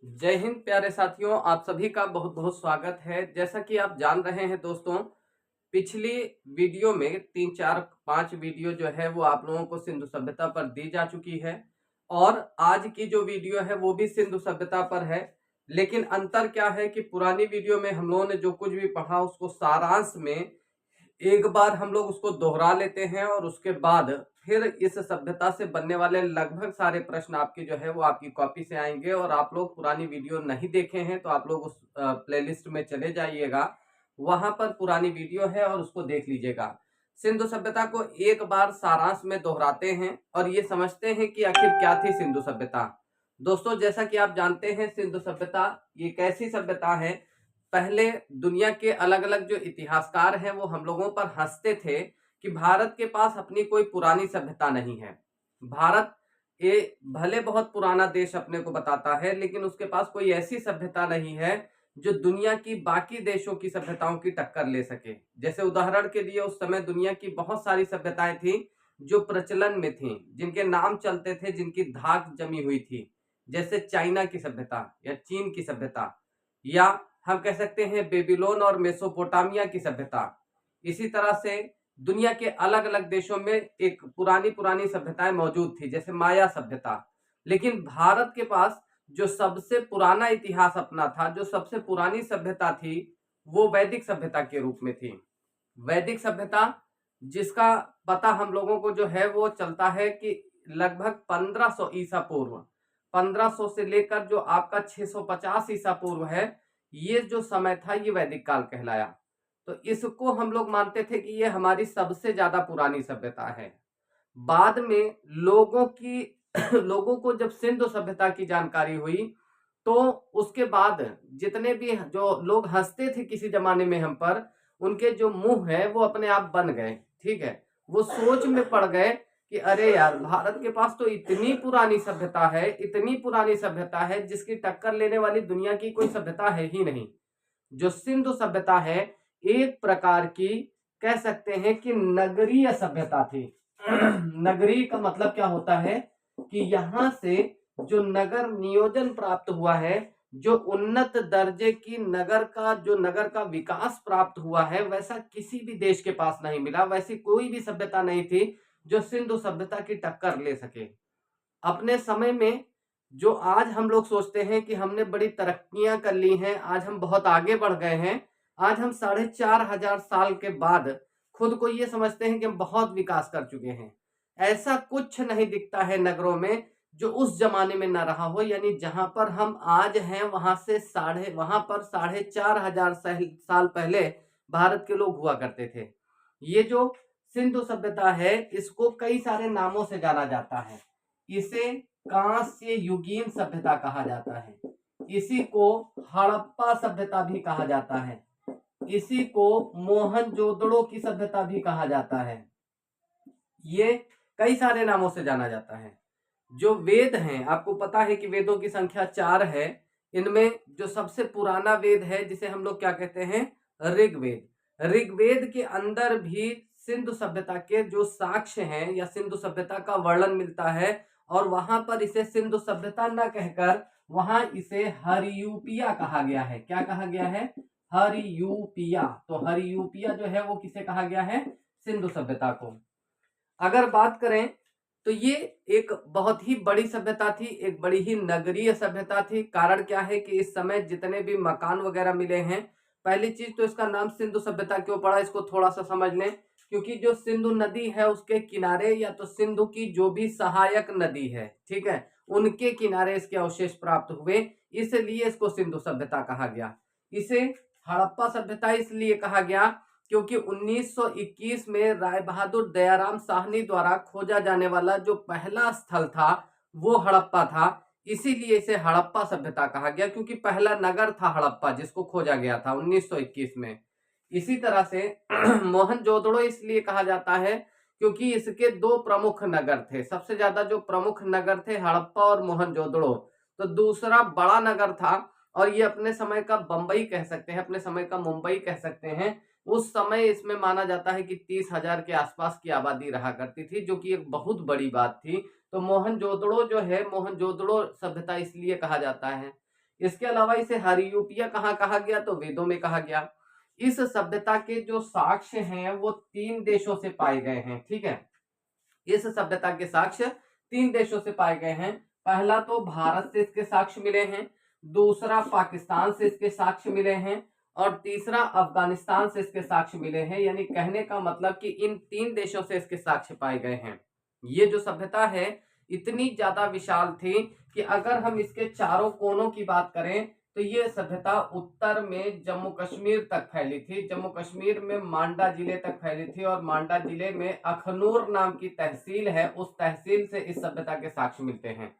जय हिंद प्यारे साथियों, आप सभी का बहुत बहुत स्वागत है। जैसा कि आप जान रहे हैं दोस्तों, पिछली वीडियो में 3 4 5 वीडियो जो है वो आप लोगों को सिंधु सभ्यता पर दी जा चुकी है और आज की जो वीडियो है वो भी सिंधु सभ्यता पर है। लेकिन अंतर क्या है कि पुरानी वीडियो में हम लोगों ने जो कुछ भी पढ़ा उसको सारांश में एक बार हम लोग उसको दोहरा लेते हैं और उसके बाद फिर इस सभ्यता से बनने वाले लगभग सारे प्रश्न आपके जो है वो आपकी कॉपी से आएंगे। और आप लोग पुरानी वीडियो नहीं देखे हैं तो आप लोग उस प्लेलिस्ट में चले जाइएगा, वहां पर पुरानी वीडियो है और उसको देख लीजिएगा। सिंधु सभ्यता को एक बार सारांश में दोहराते हैं और ये समझते हैं कि आखिर क्या थी सिंधु सभ्यता। दोस्तों, जैसा कि आप जानते हैं, सिंधु सभ्यता ये कैसी सभ्यता है। पहले दुनिया के अलग अलग जो इतिहासकार हैं वो हम लोगों पर हंसते थे कि भारत के पास अपनी कोई पुरानी सभ्यता नहीं है। भारत ये भले बहुत पुराना देश अपने को बताता है, लेकिन उसके पास कोई ऐसी सभ्यता नहीं है जो दुनिया की बाकी देशों की सभ्यताओं की टक्कर ले सके। जैसे उदाहरण के लिए उस समय दुनिया की बहुत सारी सभ्यताएं थी जो प्रचलन में थी, जिनके नाम चलते थे, जिनकी धाक जमी हुई थी। जैसे चाइना की सभ्यता या चीन की सभ्यता, या हम कह सकते हैं बेबीलोन और मेसोपोटामिया की सभ्यता। इसी तरह से दुनिया के अलग अलग देशों में एक पुरानी पुरानी सभ्यताएं मौजूद थी, जैसे माया सभ्यता। लेकिन भारत के पास जो सबसे पुराना इतिहास अपना था, जो सबसे पुरानी सभ्यता थी, वो वैदिक सभ्यता के रूप में थी। वैदिक सभ्यता जिसका पता हम लोगों को जो है वो चलता है कि लगभग 1500 ईसा पूर्व, 1500 से लेकर जो आपका 650 ईसा पूर्व है, ये जो समय था ये वैदिक काल कहलाया। तो इसको हम लोग मानते थे कि ये हमारी सबसे ज्यादा पुरानी सभ्यता है। बाद में लोगों की लोगों को जब सिंधु सभ्यता की जानकारी हुई, तो उसके बाद जितने भी जो लोग हंसते थे किसी जमाने में हम पर, उनके जो मुंह है वो अपने आप बन गए। ठीक है, वो सोच में पड़ गए कि अरे यार, भारत के पास तो इतनी पुरानी सभ्यता है, इतनी पुरानी सभ्यता है जिसकी टक्कर लेने वाली दुनिया की कोई सभ्यता है ही नहीं। जो सिंधु सभ्यता है, एक प्रकार की कह सकते हैं कि नगरीय सभ्यता थी। नगरीय का मतलब क्या होता है कि यहां से जो नगर नियोजन प्राप्त हुआ है, जो उन्नत दर्जे की नगर का विकास प्राप्त हुआ है, वैसा किसी भी देश के पास नहीं मिला। वैसी कोई भी सभ्यता नहीं थी जो सिंधु सभ्यता की टक्कर ले सके अपने समय में। जो आज हम लोग सोचते हैं कि हमने बड़ी तरक्कियां कर ली हैं, आज हम बहुत आगे बढ़ गए हैं, आज हम 4500 साल के बाद खुद को ये समझते हैं कि हम बहुत विकास कर चुके हैं। ऐसा कुछ नहीं दिखता है नगरों में जो उस जमाने में ना रहा हो। यानी जहां पर हम आज हैं वहां पर 4500 साल पहले भारत के लोग हुआ करते थे। ये जो सिंधु सभ्यता है, इसको कई सारे नामों से जाना जाता है। इसे कांस्य युगीन सभ्यता कहा जाता है, इसी को हड़प्पा सभ्यता भी कहा जाता है, इसी को मोहनजोदड़ो की सभ्यता भी कहा जाता है। ये कई सारे नामों से जाना जाता है। जो वेद हैं, आपको पता है कि वेदों की संख्या 4 है। इनमें जो सबसे पुराना वेद है जिसे हम लोग क्या कहते हैं, ऋग्वेद। ऋग्वेद के अंदर भी सिंधु सभ्यता के जो साक्ष्य हैं या सिंधु सभ्यता का वर्णन मिलता है, और वहां पर इसे सिंधु सभ्यता न कहकर वहां इसे हरियूपिया कहा गया है। क्या कहा गया है? हरियूपिया। तो हरियूपिया जो है वो किसे कहा गया है? सिंधु सभ्यता को। अगर बात करें तो ये एक बहुत ही बड़ी सभ्यता थी, एक बड़ी ही नगरीय सभ्यता थी। कारण क्या है कि इस समय जितने भी मकान वगैरह मिले हैं, पहली चीज तो इसका नाम सिंधु सभ्यता क्यों पड़ा, इसको थोड़ा सा समझ लें। क्योंकि जो सिंधु नदी है उसके किनारे, या तो सिंधु की जो भी सहायक नदी है, ठीक है, उनके किनारे इसके अवशेष प्राप्त हुए, इसलिए इसको सिंधु सभ्यता कहा गया। इसे हड़प्पा सभ्यता इसलिए कहा गया क्योंकि 1921 में राय बहादुर दयाराम साहनी द्वारा खोजा जाने वाला जो पहला स्थल था वो हड़प्पा था। इसीलिए इसे हड़प्पा सभ्यता कहा गया, क्योंकि पहला नगर था हड़प्पा जिसको खोजा गया था 1921 में। इसी तरह से मोहनजोदड़ो इसलिए कहा जाता है क्योंकि इसके दो प्रमुख नगर थे। सबसे ज्यादा जो प्रमुख नगर थे हड़प्पा और मोहनजोदड़ो। तो दूसरा बड़ा नगर था, और ये अपने समय का बंबई कह सकते हैं, अपने समय का मुंबई कह सकते हैं। उस समय इसमें माना जाता है कि 30,000 के आसपास की आबादी रहा करती थी, जो कि एक बहुत बड़ी बात थी। तो मोहनजोदड़ो जो है, मोहनजोदड़ो सभ्यता इसलिए कहा जाता है। इसके अलावा इसे हरियूपिया कहाँ कहा गया, तो वेदों में कहा गया। इस सभ्यता के जो साक्ष्य हैं वो 3 देशों से पाए गए हैं, ठीक है। इस सभ्यता के साक्ष्य 3 देशों से पाए गए हैं। पहला तो भारत से इसके साक्ष्य मिले हैं, दूसरा पाकिस्तान से इसके साक्ष्य मिले हैं, और तीसरा अफगानिस्तान से इसके साक्ष्य मिले हैं। यानी कहने का मतलब कि इन 3 देशों से इसके साक्ष्य पाए गए हैं। ये जो सभ्यता है इतनी ज्यादा विशाल थी कि अगर हम इसके चारों कोनों की बात करें तो ये सभ्यता उत्तर में जम्मू कश्मीर तक फैली थी। जम्मू कश्मीर में मांडा जिले तक फैली थी, और मांडा जिले में अखनूर नाम की तहसील है, उस तहसील से इस सभ्यता के साक्ष्य मिलते हैं।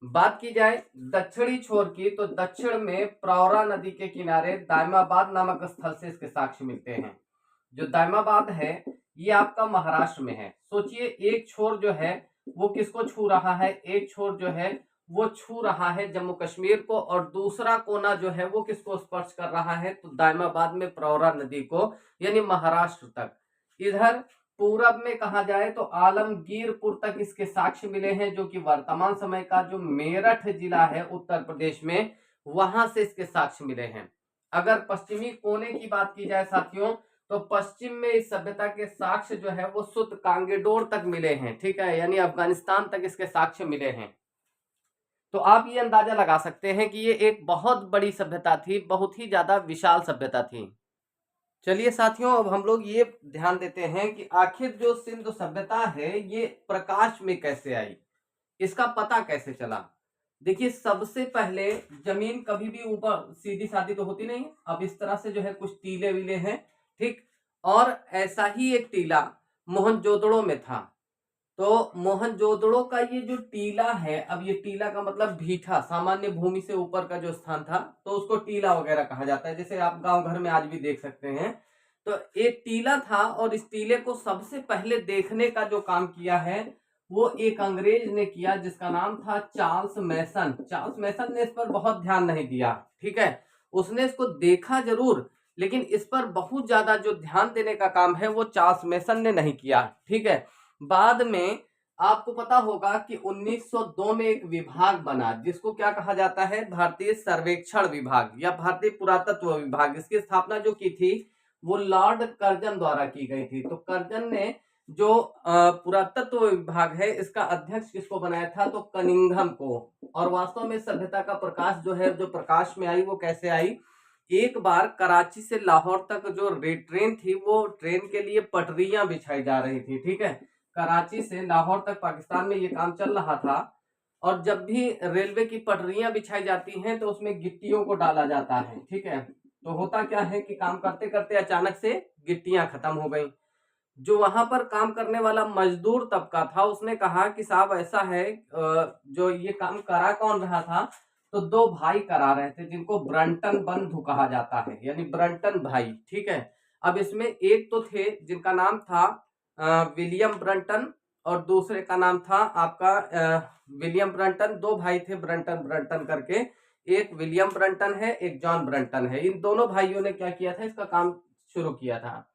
बात की जाए दक्षिणी छोर की, तो दक्षिण में प्रवरा नदी के किनारे दायमाबाद नामक स्थल से इसके साक्ष्य मिलते हैं। जो दायमाबाद है ये आपका महाराष्ट्र में है। सोचिए एक छोर जो है वो किसको छू रहा है, एक छोर जो है वो छू रहा है जम्मू कश्मीर को, और दूसरा कोना जो है वो किसको स्पर्श कर रहा है, तो दायमाबाद में प्रवरा नदी को, यानी महाराष्ट्र तक। इधर पूरब में कहा जाए तो आलमगीरपुर तक इसके साक्ष्य मिले हैं, जो कि वर्तमान समय का जो मेरठ जिला है उत्तर प्रदेश में, वहां से इसके साक्ष्य मिले हैं। अगर पश्चिमी कोने की बात की जाए साथियों, तो पश्चिम में इस सभ्यता के साक्ष्य जो है वो सुत कांगेडोर तक मिले हैं, ठीक है, यानी अफगानिस्तान तक इसके साक्ष्य मिले हैं। तो आप ये अंदाजा लगा सकते हैं कि ये एक बहुत बड़ी सभ्यता थी, बहुत ही ज्यादा विशाल सभ्यता थी। चलिए साथियों, अब हम लोग ये ध्यान देते हैं कि आखिर जो सिंधु सभ्यता है ये प्रकाश में कैसे आई, इसका पता कैसे चला। देखिए सबसे पहले जमीन कभी भी ऊपर सीधी सादी तो होती नहीं है। अब इस तरह से जो है कुछ टीले वीले हैं, ठीक, और ऐसा ही एक टीला मोहनजोदड़ो में था। तो मोहनजोदड़ो का ये जो टीला है, अब ये टीला का मतलब भीठा, सामान्य भूमि से ऊपर का जो स्थान था, तो उसको टीला वगैरह कहा जाता है, जैसे आप गांव घर में आज भी देख सकते हैं। तो एक टीला था, और इस टीले को सबसे पहले देखने का जो काम किया है वो एक अंग्रेज ने किया, जिसका नाम था चार्ल्स मैसन। चार्ल्स मैसन ने इस पर बहुत ध्यान नहीं दिया, ठीक है, उसने इसको देखा जरूर, लेकिन इस पर बहुत ज्यादा जो ध्यान देने का काम है वो चार्ल्स मैसन ने नहीं किया, ठीक है। बाद में आपको पता होगा कि 1902 में एक विभाग बना, जिसको क्या कहा जाता है, भारतीय सर्वेक्षण विभाग या भारतीय पुरातत्व विभाग। इसकी स्थापना जो की थी वो लॉर्ड कर्जन द्वारा की गई थी। तो कर्जन ने जो पुरातत्व विभाग है इसका अध्यक्ष किसको बनाया था, तो कनिंघम को। और वास्तव में सभ्यता का प्रकाश जो है, जो प्रकाश में आई वो कैसे आई, एक बार कराची से लाहौर तक जो ट्रेन थी, वो ट्रेन के लिए पटरियां बिछाई जा रही थी, ठीक है। कराची से लाहौर तक पाकिस्तान में ये काम चल रहा था, और जब भी रेलवे की पटरियां बिछाई जाती हैं तो उसमें गिट्टियों को डाला जाता है, ठीक है। तो होता क्या है कि काम करते करते अचानक से गिट्टियां खत्म हो गई। जो वहां पर काम करने वाला मजदूर तबका था उसने कहा कि साहब ऐसा है, जो ये काम करा कौन रहा था, तो 2 भाई करा रहे थे, जिनको ब्रंटन बंधु कहा जाता है, यानी ब्रंटन भाई, ठीक है। अब इसमें एक तो थे जिनका नाम था विलियम ब्रंटन, और दूसरे का नाम था आपका विलियम ब्रंटन। 2 भाई थे ब्रंटन ब्रंटन करके, एक विलियम ब्रंटन है, एक जॉन ब्रंटन है। इन दोनों भाइयों ने क्या किया था, इसका काम शुरू किया था।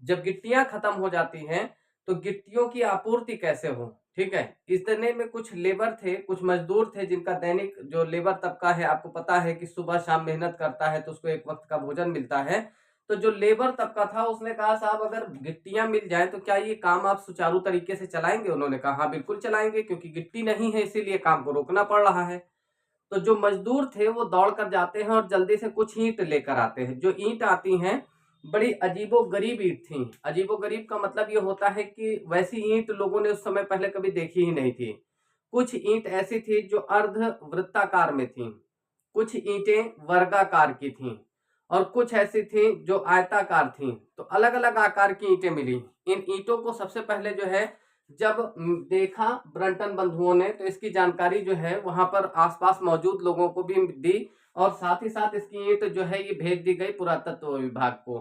जब गिट्टियां खत्म हो जाती हैं तो गिट्टियों की आपूर्ति कैसे हो, ठीक है। इतने में कुछ लेबर थे, कुछ मजदूर थे, जिनका दैनिक जो लेबर तबका है, आपको पता है कि सुबह शाम मेहनत करता है तो उसको एक वक्त का भोजन मिलता है। तो जो लेबर तबका था उसने कहा साहब अगर गिट्टियां मिल जाए तो क्या ये काम आप सुचारू तरीके से चलाएंगे। उन्होंने कहा हाँ बिल्कुल चलाएंगे, क्योंकि गिट्टी नहीं है इसीलिए काम को रोकना पड़ रहा है। तो जो मजदूर थे वो दौड़ कर जाते हैं और जल्दी से कुछ ईंट लेकर आते हैं। जो ईंट आती हैं बड़ी अजीबो गरीब ईंट थी। अजीबो गरीब का मतलब ये होता है कि वैसी ईंट लोगों ने उस समय पहले कभी देखी ही नहीं थी। कुछ ईंट ऐसी थी जो अर्ध वृत्ताकार में थी, कुछ ईंटें वर्गाकार की थी, और कुछ ऐसी थी जो आयताकार थी। तो अलग अलग आकार की ईंटें मिली। इन ईंटों को सबसे पहले जो है जब देखा ब्रंटन बंधुओं ने, तो इसकी जानकारी जो है वहां पर आसपास मौजूद लोगों को भी दी, और साथ ही साथ इसकी ईंट जो है ये भेज दी गई पुरातत्व विभाग को।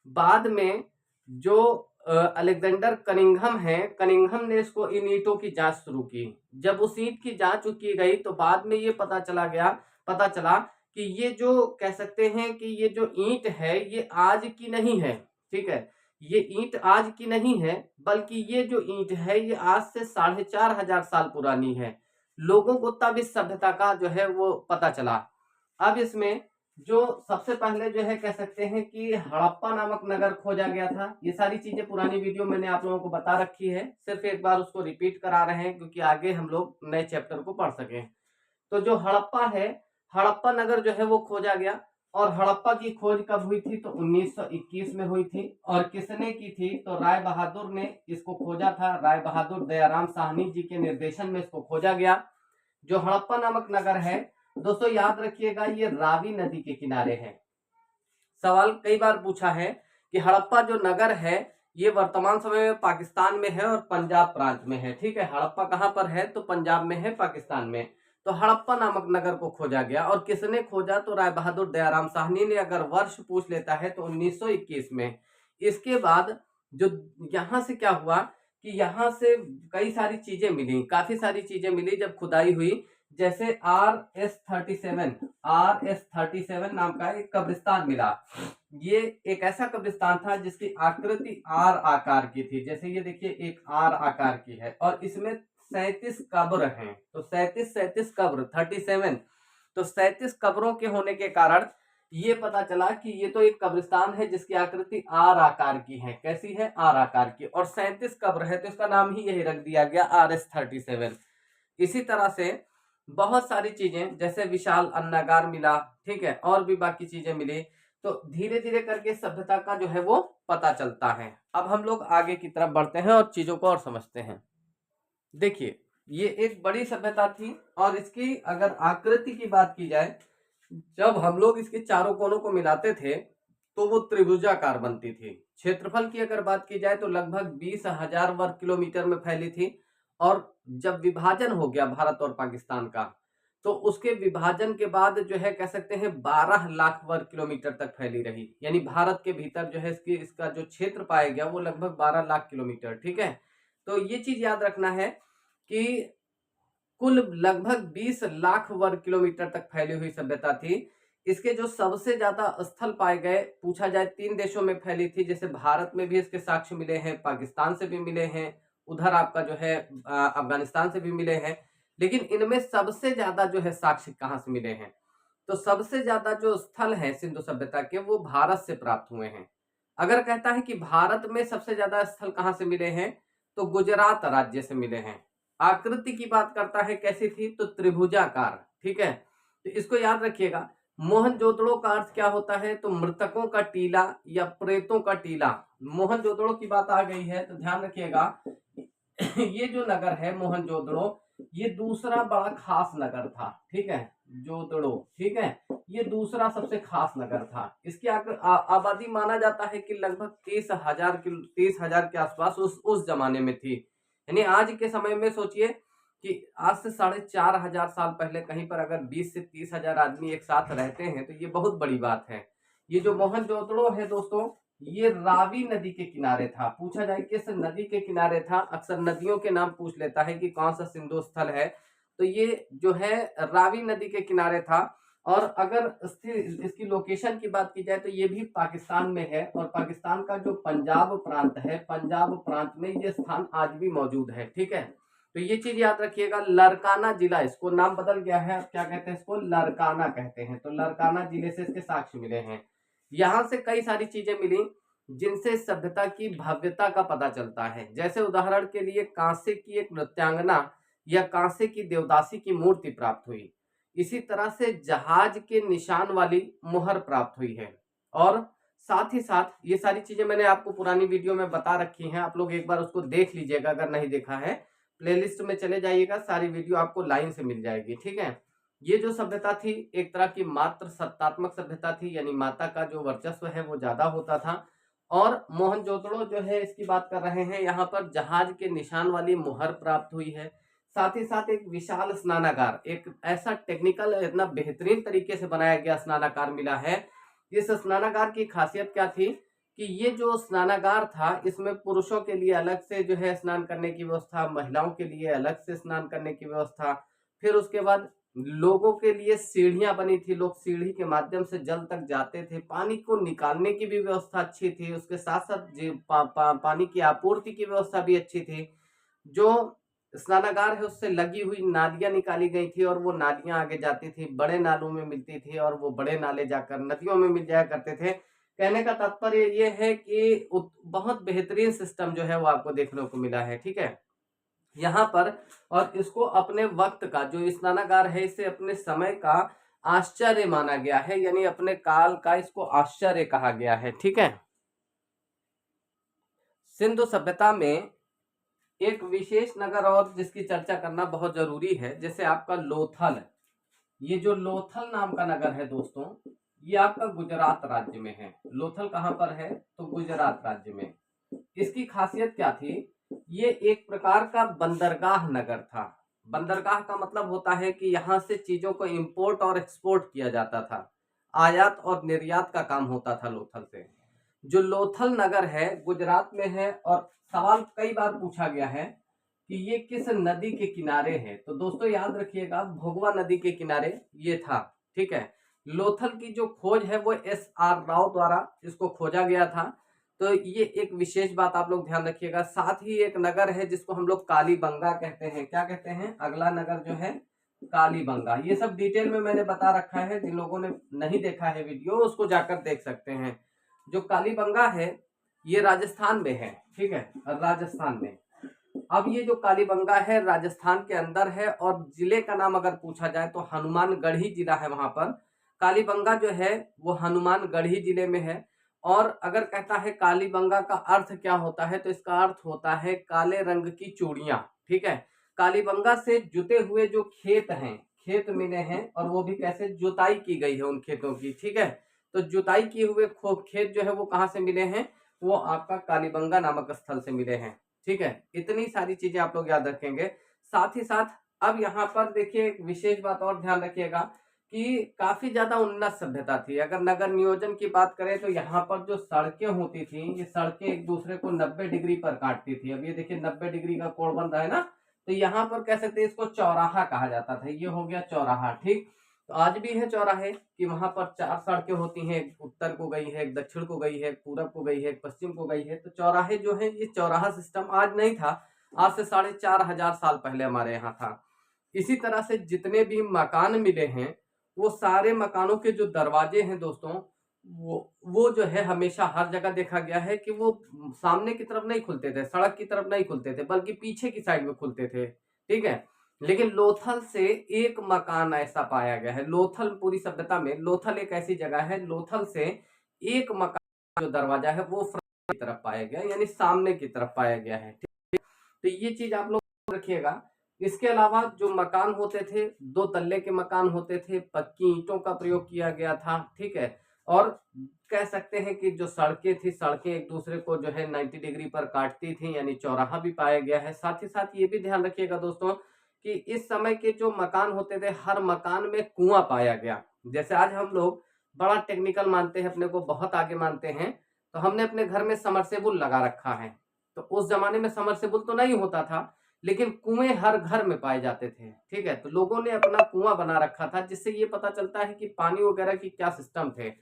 बाद में जो अलेक्जेंडर कनिंघम है, कनिंघम ने इसको इन ईंटों की जांच शुरू की। जब उस ईंट की जांच की गई तो बाद में ये पता चला कि ये जो कह सकते हैं कि ये जो ईंट है ये आज की नहीं है, ठीक है। ये ईंट आज की नहीं है, बल्कि ये जो ईंट है ये आज से 4500 साल पुरानी है। लोगों को तब इस सभ्यता का जो है वो पता चला। अब इसमें जो सबसे पहले जो है कह सकते हैं कि हड़प्पा नामक नगर खोजा गया था। ये सारी चीजें पुरानी वीडियो मैंने आप लोगों को बता रखी है, सिर्फ एक बार उसको रिपीट करा रहे हैं क्योंकि आगे हम लोग नए चैप्टर को पढ़ सकें। तो जो हड़प्पा है, हड़प्पा नगर जो है वो खोजा गया। और हड़प्पा की खोज कब हुई थी? तो 1921 में हुई थी। और किसने की थी? तो राय बहादुर ने इसको खोजा था। राय बहादुर दयाराम साहनी जी के निर्देशन में इसको खोजा गया। जो हड़प्पा नामक नगर है दोस्तों, याद रखिएगा, ये रावी नदी के किनारे है। सवाल कई बार पूछा है कि हड़प्पा जो नगर है ये वर्तमान समय में पाकिस्तान में है और पंजाब प्रांत में है। ठीक है, हड़प्पा कहां पर है? तो पंजाब में है, पाकिस्तान में। तो हड़प्पा नामक नगर को खोजा गया। और किसने खोजा? तो राय बहादुर दयाराम साहनी ने। अगर वर्ष पूछ लेता है तो 1921 में। इसके बाद जो यहां से क्या हुआ कि यहां से कई सारी चीजें मिली, काफी सारी चीजें मिली जब खुदाई हुई। जैसे RS-37 नाम का एक कब्रिस्तान मिला। ये एक ऐसा कब्रिस्तान था जिसकी आकृति आर आकार की थी। जैसे ये देखिए एक आर आकार की है और इसमें 37 कब्र हैं। तो 37 कब्र 37, तो 37 कब्रों के होने के कारण ये पता चला कि ये तो एक कब्रिस्तान है जिसकी आकृति आर आकार की है। कैसी है? आर आकार की। और 37 कब्र है तो इसका नाम ही यही रख दिया गया, RS-37। इसी तरह से बहुत सारी चीजें जैसे विशाल अन्नागार मिला, ठीक है, और भी बाकी चीजें मिली। तो धीरे धीरे करके सभ्यता का जो है वो पता चलता है। अब हम लोग आगे की तरफ बढ़ते हैं और चीजों को और समझते हैं। देखिए, ये एक बड़ी सभ्यता थी और इसकी अगर आकृति की बात की जाए, जब हम लोग इसके चारों कोनों को मिलाते थे तो वो त्रिभुजाकार बनती थी। क्षेत्रफल की अगर बात की जाए तो लगभग 20,000 वर्ग किलोमीटर में फैली थी। और जब विभाजन हो गया भारत और पाकिस्तान का, तो उसके विभाजन के बाद जो है कह सकते हैं 12 लाख वर्ग किलोमीटर तक फैली रही। यानी भारत के भीतर जो है इसका जो क्षेत्र पाया गया वो लगभग 12 लाख किलोमीटर। ठीक है, तो ये चीज याद रखना है कि कुल लगभग 20 लाख वर्ग किलोमीटर तक फैली हुई सभ्यता थी। इसके जो सबसे ज्यादा स्थल पाए गए, पूछा जाए 3 देशों में फैली थी। जैसे भारत में भी इसके साक्ष्य मिले हैं, पाकिस्तान से भी मिले हैं, उधर आपका जो है अफगानिस्तान से भी मिले हैं। लेकिन इनमें सबसे ज्यादा जो है साक्ष्य कहाँ से मिले हैं? तो सबसे ज्यादा जो स्थल है सिंधु सभ्यता के वो भारत से प्राप्त हुए हैं। अगर कहता है कि भारत में सबसे ज्यादा स्थल कहाँ से मिले हैं, तो गुजरात राज्य से मिले हैं। आकृति की बात करता है कैसी थी? तो त्रिभुजाकार। ठीक है, तो इसको याद रखिएगा। मोहनजोदड़ो का अर्थ क्या होता है? तो मृतकों का टीला या प्रेतों का टीला। मोहनजोदड़ो की बात आ गई है तो ध्यान रखिएगा ये जो नगर है मोहनजोदड़ो, ये दूसरा बड़ा खास नगर था। ठीक है, जोदड़ो, ठीक है, ये दूसरा सबसे खास नगर था। इसकी आबादी माना जाता है कि लगभग 30,000 के आसपास उस जमाने में थी। यानी आज के समय में सोचिए कि आज से 4,500 साल पहले कहीं पर अगर 20 से 30,000 आदमी एक साथ रहते हैं तो ये बहुत बड़ी बात है। ये जो मोहनजोदड़ो है दोस्तों, ये रावी नदी के किनारे था। पूछा जाए किस नदी के किनारे था, अक्सर नदियों के नाम पूछ लेता है कि कौन सा सिंधु स्थल है, तो ये जो है रावी नदी के किनारे था। और अगर इसकी लोकेशन की बात की जाए तो ये भी पाकिस्तान में है। और पाकिस्तान का जो पंजाब प्रांत है, पंजाब प्रांत में ये स्थान आज भी मौजूद है। ठीक है, तो ये चीज याद रखिएगा। लरकाना जिला, इसको नाम बदल गया है, क्या कहते हैं इसको? लरकाना कहते हैं। तो लरकाना जिले से इसके साक्ष्य मिले हैं। यहां से कई सारी चीजें मिली जिनसे सभ्यता की भव्यता का पता चलता है। जैसे उदाहरण के लिए कांसे की एक नृत्यांगना या कांसे की देवदासी की मूर्ति प्राप्त हुई। इसी तरह से जहाज के निशान वाली मुहर प्राप्त हुई है। और साथ ही साथ ये सारी चीजें मैंने आपको पुरानी वीडियो में बता रखी हैं, आप लोग एक बार उसको देख लीजिएगा। अगर नहीं देखा है प्लेलिस्ट में चले जाइएगा, सारी वीडियो आपको लाइन से मिल जाएगी। ठीक है, ये जो सभ्यता थी एक तरह की मात्र सत्तात्मक सभ्यता थी, यानी माता का जो वर्चस्व है वो ज्यादा होता था। और मोहनजोदड़ो जो है इसकी बात कर रहे हैं, यहाँ पर जहाज के निशान वाली मुहर प्राप्त हुई है। साथ ही साथ एक विशाल स्नानागार, एक ऐसा टेक्निकल इतना बेहतरीन तरीके से बनाया गया स्नानागार मिला है। इस स्नानागार की खासियत क्या थी कि ये जो स्नानागार था इसमें पुरुषों के लिए अलग से जो है स्नान करने की व्यवस्था, महिलाओं के लिए अलग से स्नान करने की व्यवस्था, फिर उसके बाद लोगों के लिए सीढ़ियां बनी थी, लोग सीढ़ी के माध्यम से जल तक जाते थे। पानी को निकालने की भी व्यवस्था अच्छी थी, उसके साथ साथ पानी की आपूर्ति की व्यवस्था भी अच्छी थी। जो स्नानागार है उससे लगी हुई नालियां निकाली गई थी और वो नालियां आगे जाती थी, बड़े नालों में मिलती थी और वो बड़े नाले जाकर नदियों में मिल जाया करते थे। कहने का तात्पर्य ये है कि बहुत बेहतरीन सिस्टम जो है वो आपको देखने को मिला है, ठीक है यहाँ पर। और इसको अपने वक्त का जो स्नानागार है इसे अपने समय का आश्चर्य माना गया है, यानी अपने काल का इसको आश्चर्य कहा गया है, ठीक है। सिंधु सभ्यता में एक विशेष नगर और जिसकी चर्चा करना बहुत जरूरी है, जैसे आपका लोथल। ये जो लोथल नाम का नगर है दोस्तों, ये आपका गुजरात राज्य में है। लोथल कहाँ पर है? तो गुजरात राज्य में। इसकी खासियत क्या थी? ये एक प्रकार का बंदरगाह नगर था। बंदरगाह का मतलब होता है कि यहाँ से चीजों को इंपोर्ट और एक्सपोर्ट किया जाता था, आयात और निर्यात का काम होता था लोथल से। जो लोथल नगर है गुजरात में है, और सवाल कई बार पूछा गया है कि ये किस नदी के किनारे है। तो दोस्तों याद रखिएगा, भोगवा नदी के किनारे ये था, ठीक है। लोथल की जो खोज है वो SR राव द्वारा इसको खोजा गया था। तो ये एक विशेष बात आप लोग ध्यान रखिएगा। साथ ही एक नगर है जिसको हम लोग कालीबंगा कहते हैं। क्या कहते हैं? अगला नगर जो है कालीबंगा। ये सब डिटेल में मैंने बता रखा है, जिन लोगों ने नहीं देखा है वीडियो उसको जाकर देख सकते हैं। जो कालीबंगा है ये राजस्थान में है, ठीक है, राजस्थान में। अब ये जो कालीबंगा है राजस्थान के अंदर है, और जिले का नाम अगर पूछा जाए तो हनुमानगढ़ी जिला है वहां पर। कालीबंगा जो है वो हनुमानगढ़ी जिले में है। और अगर कहता है कालीबंगा का अर्थ क्या होता है, तो इसका अर्थ होता है काले रंग की चूड़ियां, ठीक है। कालीबंगा से जुते हुए जो खेत हैं, खेत मिले हैं, और वो भी कैसे जुताई की गई है उन खेतों की, ठीक है। तो जुताई किए हुए खेत जो है वो कहाँ से मिले हैं? वो आपका कालीबंगा नामक स्थल से मिले हैं, ठीक है। इतनी सारी चीजें आप लोग याद रखेंगे। साथ ही साथ अब यहाँ पर देखिए एक विशेष बात और ध्यान रखिएगा कि काफी ज्यादा उन्नत सभ्यता थी। अगर नगर नियोजन की बात करें तो यहाँ पर जो सड़कें होती थी, ये सड़कें एक दूसरे को 90 डिग्री पर काटती थी। अब ये देखिए 90 डिग्री का कोण बन रहा है ना, तो यहाँ पर कह सकते हैं इसको चौराहा कहा जाता था। ये हो गया चौराहा, ठीक। तो आज भी है चौराहे कि वहां पर 4 सड़कें होती हैं, एक उत्तर को गई है, एक दक्षिण को गई है, एक पूरब को गई है, एक पश्चिम को गई है। तो चौराहे जो है, ये चौराहा सिस्टम आज नहीं था, आज से 4,500 साल पहले हमारे यहाँ था। इसी तरह से जितने भी मकान मिले हैं, वो सारे मकानों के जो दरवाजे हैं दोस्तों, वो जो है हमेशा हर जगह देखा गया है कि वो सामने की तरफ नहीं खुलते थे, सड़क की तरफ नहीं खुलते थे, बल्कि पीछे की साइड में खुलते थे, ठीक है। लेकिन लोथल से एक मकान ऐसा पाया गया है। लोथल पूरी सभ्यता में लोथल एक ऐसी जगह है, लोथल से एक मकान जो दरवाजा है वो फ्रंट की तरफ पाया गया, यानी सामने की तरफ पाया गया है, ठीक। तो ये चीज आप लोग रखिएगा। इसके अलावा जो मकान होते थे, 2 तल्ले के मकान होते थे, पक्की ईंटों का प्रयोग किया गया था, ठीक है। और कह सकते हैं कि जो सड़कें थी, सड़कें एक दूसरे को जो है 90 डिग्री पर काटती थी, यानी चौराहा भी पाया गया है। साथ ही साथ ये भी ध्यान रखिएगा दोस्तों कि इस समय के जो मकान होते थे, हर मकान में कुआं पाया गया। जैसे आज हम लोग बड़ा टेक्निकल मानते हैं, अपने को बहुत आगे मानते हैं, तो हमने अपने घर में समरसेबुल लगा रखा है। तो उस जमाने में समरसेबुल तो नहीं होता था, लेकिन कुएं हर घर में पाए जाते थे, ठीक है। तो लोगों ने अपना कुआं बना रखा था, जिससे ये पता चलता है कि पानी वगैरह की क्या सिस्टम थे।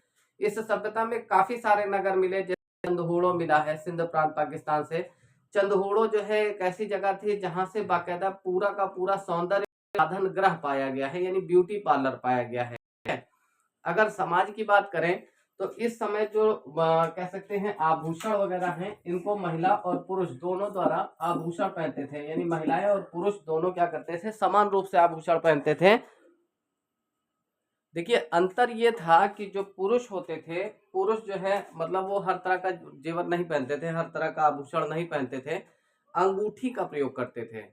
इस सभ्यता में काफी सारे नगर मिले, जैसे चंदहूड़ो मिला है सिंध प्रांत पाकिस्तान से। चंदहूड़ो जो है एक ऐसी जगह थी जहां से बाकायदा पूरा का पूरा सौंदर्य साधन ग्रह पाया गया है, यानी ब्यूटी पार्लर पाया गया है। अगर समाज की बात करें तो इस समय जो कह सकते हैं आभूषण वगैरह हैं, इनको महिला और पुरुष दोनों द्वारा आभूषण पहनते थे, यानी महिलाएं और पुरुष दोनों क्या करते थे, समान रूप से आभूषण पहनते थे। देखिए अंतर ये था कि जो पुरुष होते थे, पुरुष जो है मतलब वो हर तरह का जेवर नहीं पहनते थे, हर तरह का आभूषण नहीं पहनते थे, अंगूठी का प्रयोग करते थे।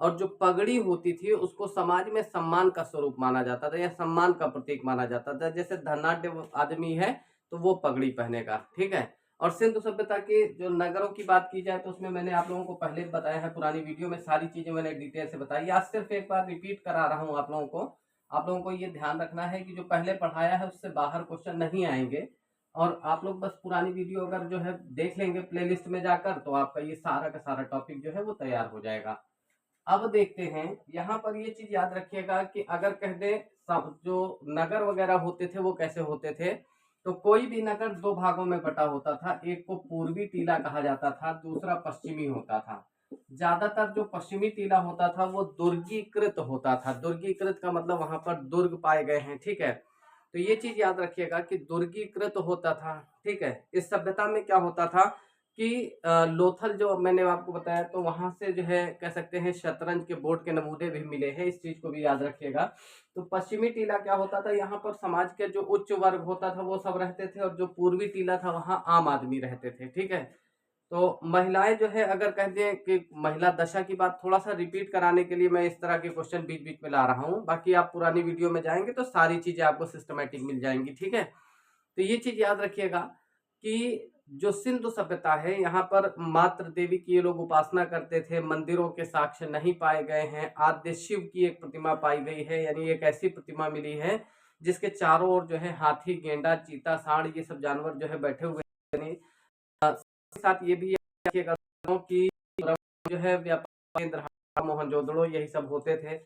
और जो पगड़ी होती थी उसको समाज में सम्मान का स्वरूप माना जाता था, या सम्मान का प्रतीक माना जाता था। जैसे धनाढ्य आदमी है तो वो पगड़ी पहनेगा, ठीक है। और सिंधु सभ्यता के जो नगरों की बात की जाए तो उसमें मैंने आप लोगों को पहले बताया है, पुरानी वीडियो में सारी चीजें मैंने डिटेल से बताई। आज सिर्फ एक बार रिपीट करा रहा हूँ आप लोगों को। आप लोगों को ये ध्यान रखना है कि जो पहले पढ़ाया है उससे बाहर क्वेश्चन नहीं आएंगे, और आप लोग बस पुरानी वीडियो अगर जो है देख लेंगे प्लेलिस्ट में जाकर, तो आपका ये सारा का सारा टॉपिक जो है वो तैयार हो जाएगा। अब देखते हैं यहाँ पर ये चीज याद रखिएगा कि अगर कह दे सब जो नगर वगैरह होते थे वो कैसे होते थे, तो कोई भी नगर 2 भागों में बटा होता था। एक को पूर्वी टीला कहा जाता था, दूसरा पश्चिमी होता था। ज्यादातर जो पश्चिमी टीला होता था वो दुर्गीकृत होता था। दुर्गीकृत का मतलब वहां पर दुर्ग पाए गए हैं, ठीक है। तो ये चीज याद रखिएगा कि दुर्गीकृत होता था, ठीक है। इस सभ्यता में क्या होता था कि लोथल जो मैंने आपको बताया, तो वहां से जो है कह सकते हैं शतरंज के बोर्ड के नमूने भी मिले हैं, इस चीज को भी याद रखिएगा। तो पश्चिमी टीला क्या होता था, यहाँ पर समाज के जो उच्च वर्ग होता था वो सब रहते थे, और जो पूर्वी टीला था वहाँ आम आदमी रहते थे, ठीक है। तो महिलाएं जो है, अगर कह दें कि महिला दशा की बात थोड़ा सा रिपीट कराने के लिए मैं इस तरह के क्वेश्चन बीच बीच में ला रहा हूँ, बाकी आप पुरानी वीडियो में जाएंगे तो सारी चीजें आपको सिस्टमेटिक मिल जाएंगी, ठीक है। तो ये चीज याद रखिएगा कि जो सिंधु सभ्यता है, यहाँ पर मात्र देवी की ये लोग उपासना करते थे, मंदिरों के साक्ष्य नहीं पाए गए हैं। आद्य शिव की एक प्रतिमा पाई गई है, यानी एक ऐसी प्रतिमा मिली है जिसके चारों ओर जो है हाथी, गेंडा, चीता, सांड ये सब जानवर जो है बैठे हुए हैं। साथ ये भी याद रखिएगा कि जो है व्यापार केंद्र मोहनजोदड़ो यही सब होते थे।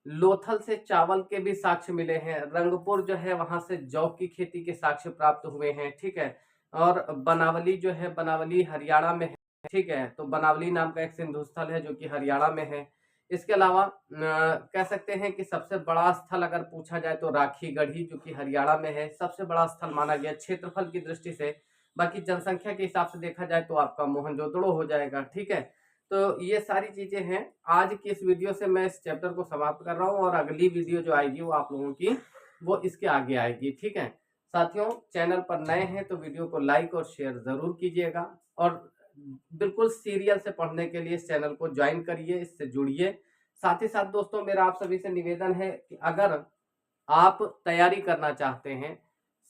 लोथल से चावल के भी साक्ष्य मिले हैं। रंगपुर जो है वहां से जौ की खेती के साक्ष्य प्राप्त हुए हैं, ठीक है। और बनावली जो है, बनावली हरियाणा में है, ठीक है। तो बनावली नाम का एक सिंधु स्थल है जो कि हरियाणा में है। इसके अलावा कह सकते हैं कि सबसे बड़ा स्थल अगर पूछा जाए तो राखी गढ़ी जो कि हरियाणा में है, सबसे बड़ा स्थल माना गया क्षेत्रफल की दृष्टि से। बाकी जनसंख्या के हिसाब से देखा जाए तो आपका मोहनजोदड़ो हो जाएगा, ठीक है। तो ये सारी चीजें हैं। आज की इस वीडियो से मैं इस चैप्टर को समाप्त कर रहा हूँ, और अगली वीडियो जो आएगी वो आप लोगों की वो इसके आगे आएगी, ठीक है। साथियों, चैनल पर नए हैं तो वीडियो को लाइक और शेयर जरूर कीजिएगा, और बिल्कुल सीरियल से पढ़ने के लिए इस चैनल को ज्वाइन करिए, इससे जुड़िए। साथ ही साथ दोस्तों, मेरा आप सभी से निवेदन है कि अगर आप तैयारी करना चाहते हैं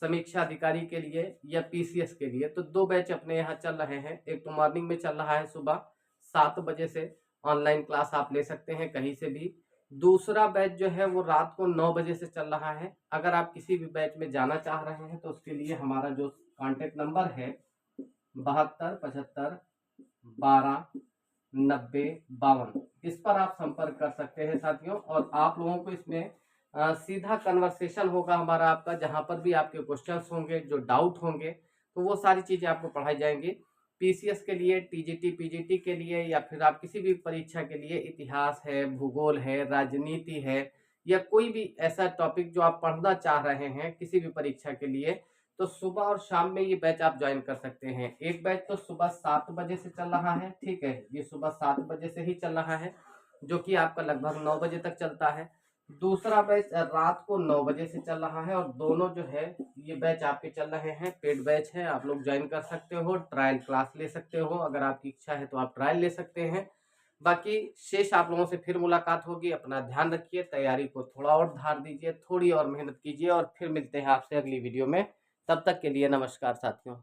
समीक्षा अधिकारी के लिए या पीसीएस के लिए, तो 2 बैच अपने यहाँ चल रहे हैं। एक तो मॉर्निंग में चल रहा है सुबह 7 बजे से, ऑनलाइन क्लास आप ले सकते हैं कहीं से भी। दूसरा बैच जो है वो रात को 9 बजे से चल रहा है। अगर आप किसी भी बैच में जाना चाह रहे हैं तो उसके लिए हमारा जो कॉन्टेक्ट नंबर है 72 75 12 90 52, इस पर आप संपर्क कर सकते हैं साथियों। और आप लोगों को इसमें सीधा कन्वर्सेशन होगा हमारा आपका, जहां पर भी आपके क्वेश्चंस होंगे, जो डाउट होंगे, तो वो सारी चीजें आपको पढ़ाई जाएंगी। पीसीएस के लिए, टीजीटी पीजीटी के लिए, या फिर आप किसी भी परीक्षा के लिए, इतिहास है, भूगोल है, राजनीति है, या कोई भी ऐसा टॉपिक जो आप पढ़ना चाह रहे हैं किसी भी परीक्षा के लिए, तो सुबह और शाम में ये बैच आप ज्वाइन कर सकते हैं। एक बैच तो सुबह 7 बजे से चल रहा है, ठीक है, ये सुबह 7 बजे से ही चल रहा है, जो कि आपका लगभग 9 बजे तक चलता है। दूसरा बैच रात को 9 बजे से चल रहा है, और दोनों जो है ये बैच आपके चल रहे हैं, पेड बैच है, आप लोग ज्वाइन कर सकते हो, ट्रायल क्लास ले सकते हो, अगर आपकी इच्छा है तो आप ट्रायल ले सकते हैं। बाकी शेष आप लोगों से फिर मुलाकात होगी। अपना ध्यान रखिए, तैयारी को थोड़ा और धार दीजिए, थोड़ी और मेहनत कीजिए, और फिर मिलते हैं आपसे अगली वीडियो में। तब तक के लिए नमस्कार साथियों।